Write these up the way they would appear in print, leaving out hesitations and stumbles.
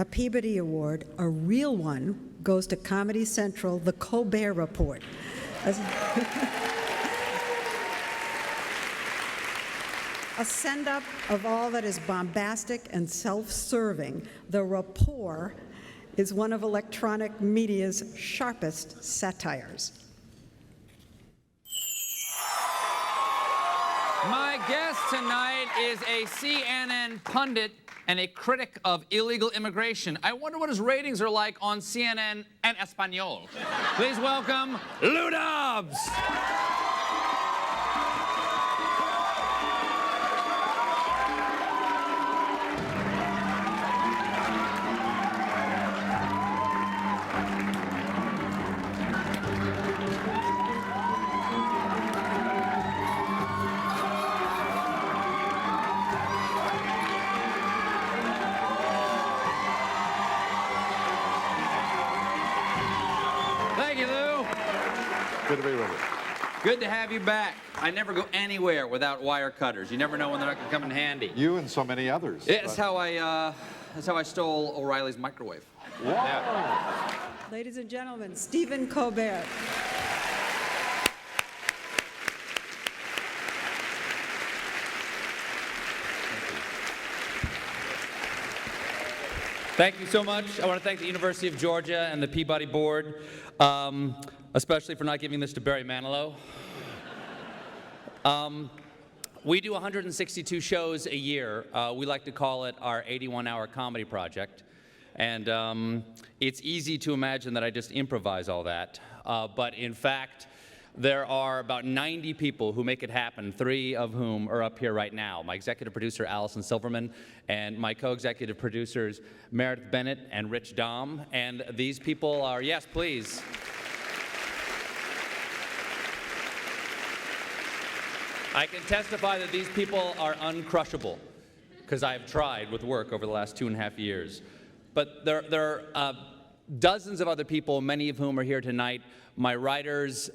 A Peabody Award, a real one, goes to Comedy Central, The Colbert Report. A send-up of all that is bombastic and self-serving, The Rapport is one of electronic media's sharpest satires. My guest tonight is a CNN pundit and a critic of illegal immigration. I wonder what his ratings are like on CNN en Español. Please welcome Lou Dobbs. Thank you, Lou. Good to be with you. Good to have you back. I never go anywhere without wire cutters. You never know when they're not going to come in handy. You and so many others. Yeah, that's how I stole O'Reilly's microwave. Wow. Yeah. Ladies and gentlemen, Stephen Colbert. Thank you so much. I want to thank the University of Georgia and the Peabody Board, especially for not giving this to Barry Manilow. We do 162 shows a year. We like to call it our 81-hour comedy project. And it's easy to imagine that I just improvise all that. But in fact, there are about 90 people who make it happen, 3 of whom are up here right now. My executive producer, Allison Silverman, and my co-executive producers, Meredith Bennett and Rich Dahm. And these people are, yes, please. I can testify that these people are uncrushable, because I have tried with work over the last 2.5 years. But there are dozens of other people, many of whom are here tonight. My writers,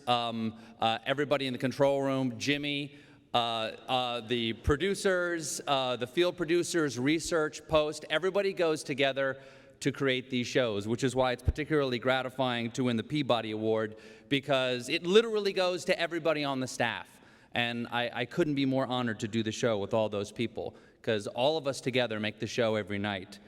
everybody in the control room, Jimmy, the producers, the field producers, research, post, everybody goes together to create these shows, which is why it's particularly gratifying to win the Peabody Award, because it literally goes to everybody on the staff. And I couldn't be more honored to do the show with all those people, because all of us together make the show every night.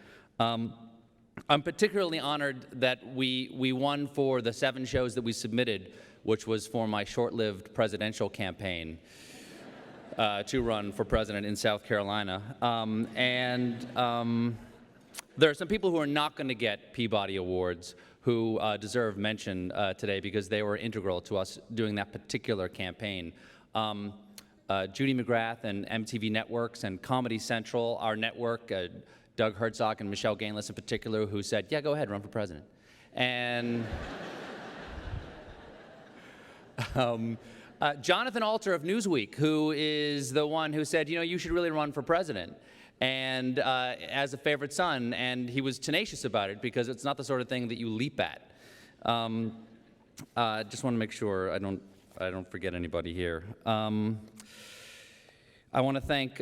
I'm particularly honored that we won for the 7 shows that we submitted, which was for my short-lived presidential campaign to run for president in South Carolina. There are some people who are not going to get Peabody Awards who deserve mention today, because they were integral to us doing that particular campaign. Judy McGrath and MTV Networks and Comedy Central, our network, Doug Herzog and Michelle Gainless in particular, who said, yeah, go ahead, run for president. And Jonathan Alter of Newsweek, who is the one who said, you know, you should really run for president, and as a favorite son, and he was tenacious about it, because it's not the sort of thing that you leap at. Just want to make sure I don't forget anybody here. I want to thank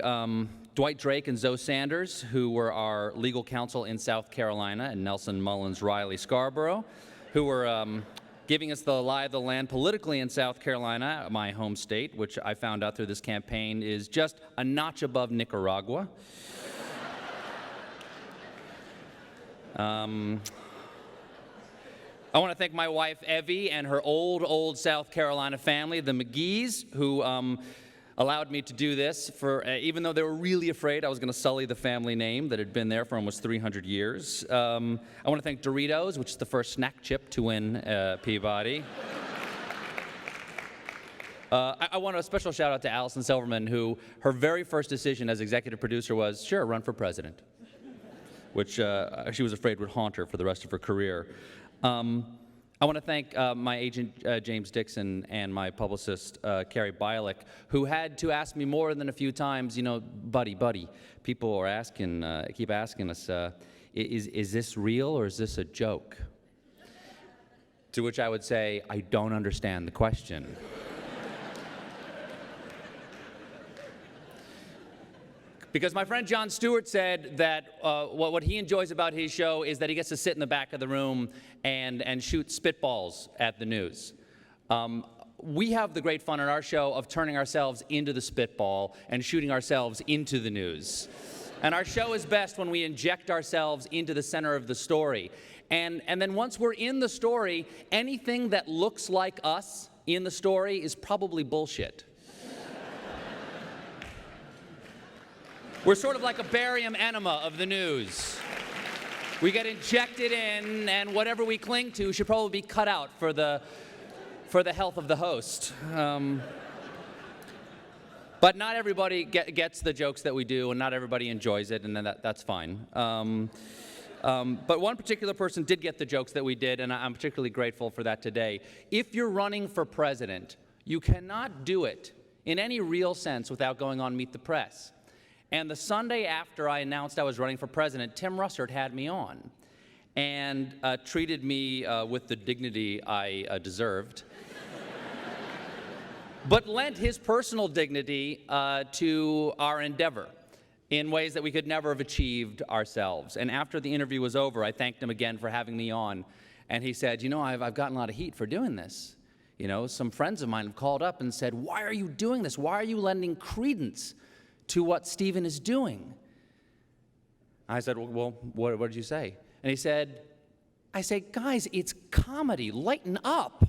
Dwight Drake and Zoe Sanders, who were our legal counsel in South Carolina, and Nelson Mullins Riley Scarborough, who were giving us the lie of the land politically in South Carolina, my home state, which I found out through this campaign is just a notch above Nicaragua. I want to thank my wife, Evie, and her old South Carolina family, the McGees, who allowed me to do this, for even though they were really afraid I was going to sully the family name that had been there for almost 300 years. I want to thank Doritos, which is the first snack chip to win Peabody. I want a special shout out to Allison Silverman, who her very first decision as executive producer was, sure, run for president, which she was afraid would haunt her for the rest of her career. I want to thank my agent, James Dixon, and my publicist, Carrie Bialik, who had to ask me more than a few times, you know, buddy, people are asking, keep asking us, is this real or is this a joke? To which I would say, I don't understand the question. Because my friend Jon Stewart said that what he enjoys about his show is that he gets to sit in the back of the room and shoot spitballs at the news. We have the great fun on our show of turning ourselves into the spitball and shooting ourselves into the news. And our show is best when we inject ourselves into the center of the story. And then once we're in the story, anything that looks like us in the story is probably bullshit. We're sort of like a barium enema of the news. We get injected in, and whatever we cling to should probably be cut out for the health of the host. But not everybody gets the jokes that we do, and not everybody enjoys it, and then that's fine. But one particular person did get the jokes that we did, and I'm particularly grateful for that today. If you're running for president, you cannot do it in any real sense without going on Meet the Press. And the Sunday after I announced I was running for president, Tim Russert had me on and treated me with the dignity I deserved, but lent his personal dignity to our endeavor in ways that we could never have achieved ourselves. And after the interview was over, I thanked him again for having me on. And he said, you know, I've gotten a lot of heat for doing this. You know, some friends of mine have called up and said, why are you doing this? Why are you lending credence to what Stephen is doing? I said, well, what did you say? And he said, I said, guys, it's comedy, lighten up.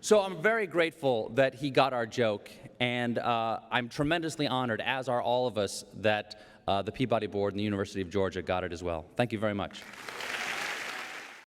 So I'm very grateful that he got our joke, and I'm tremendously honored, as are all of us, that the Peabody Board and the University of Georgia got it as well. Thank you very much.